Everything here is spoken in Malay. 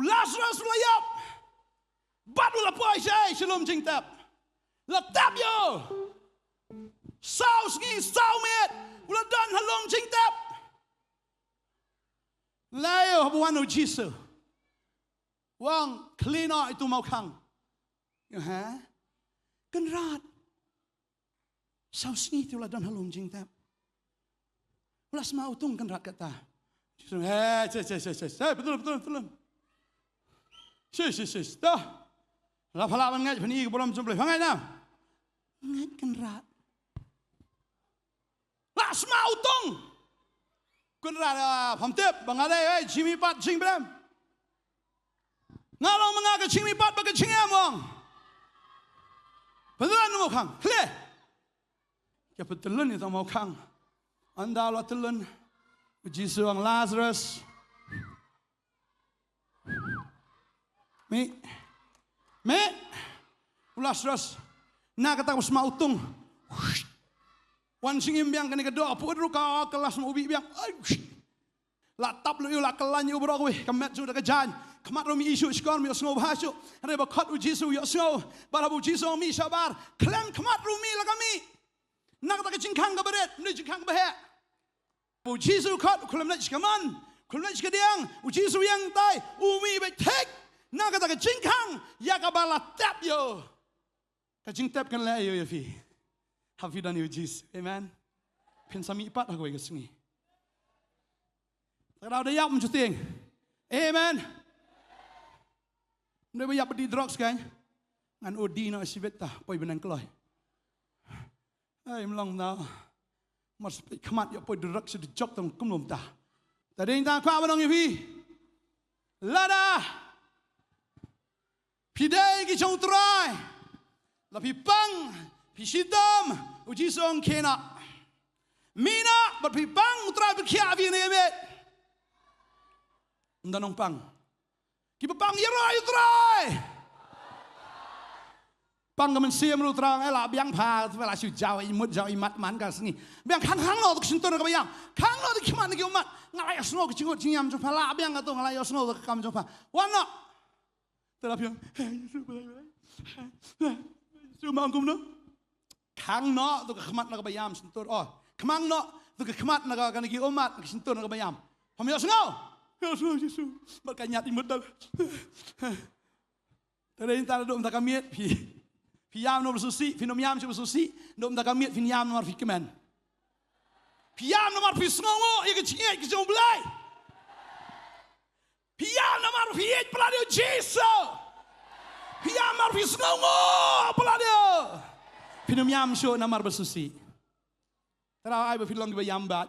Lazarus layap. Bat ula poi sai Lumjingtep. La tap yo. Sao Sngi sao met. Ula dan Lumjingtep. Layo habuan o Jesus. Wang klina itu mau kang. Ya ha? Kenrat. Sao Sngi tu ula dan Lumjingtep. Ula semau tung kenrat kata. Betul. Sis. Dah. Lah pala ngat phani ke bolam jumble. Hangai na. Ngat kenrat. Lah semau tung. Kenrat phamtep bangadai chimi pat ching bram. Ngalong mengaga chimi pat baga chingam wong. Betulan mau kang. Clear. Ya betulan itu mau kang. Anda lo telan. Jesus ang Lazarus. Me. Lazarus. Nakata ko sa mautung. Wan singim biang kani kedua. Pudro ka kelas mau ubi biang. Latap lu la kelan yu bro we. Kamet sudah kejan. Kamat romi isu skor mi osno bahasyo. Ane bakat u Jesus yu osno. Barabu Jesus mi sabar. Klan kamat romi la kami. Nakata ke cingkang ka beret. Ni cingkang bahaya. U Jesus kat kulam nak kaman. Kulam nak kediang. U Jesus yang tai. Umi betek. Nakata ke cingkang. Ya kabala tap yo. Ka cingtap kan la yo ya fi. Have you done you Jesus? Amen. Pensami ipat aku ke sini. Kalau ada yap mencuting. Amen. Mereka yap di drugs kan. Ngan odi na sibet ta. Poi benang keloi. Ay melang na. Mas kemat ya poi drugs di jok tong kumlum ta. Tadi kita kuat benang ya fi. Lada. Pidai ki chong trai. Lapi pang. Pisidam. Uji song kena. Mina. But pi pang utrai berkia vi ne met. Ndanong pang. Kiba pang yerai utrai. Pang gaman siam lu terang ela biang pa vela siu jauh imut jauh imat man ka sini. Biang kang lo tu sinton ka bayang. Kang lo tu kiman ki umat. Ngalai asno ki cingut cinyam jo pala biang ka tu ngalai asno ka kam jo pa. Wana. Terap yang su mangkum no. Kang no tu ka kemat na ka bayam sinton. Oh, kemang no tu ka kemat na ka kan ki umat ki sinton na ka bayam. Pam yo asno. Yesus Yesus. Berkanyat imut dah. Tadi kita dom tak kamiet pi yam no bersusi, finom yam cuba bersusi, dom tak kamiet fin yam nomor fikeman. Pi yam nomor fi sngongo, ia kecingit kecing belai. Pi yam nomor fi it peladio Jesus. Pi yam nomor fi sngongo peladio. Finom yam show nomor bersusi. Terau ai berfilong di yam bat.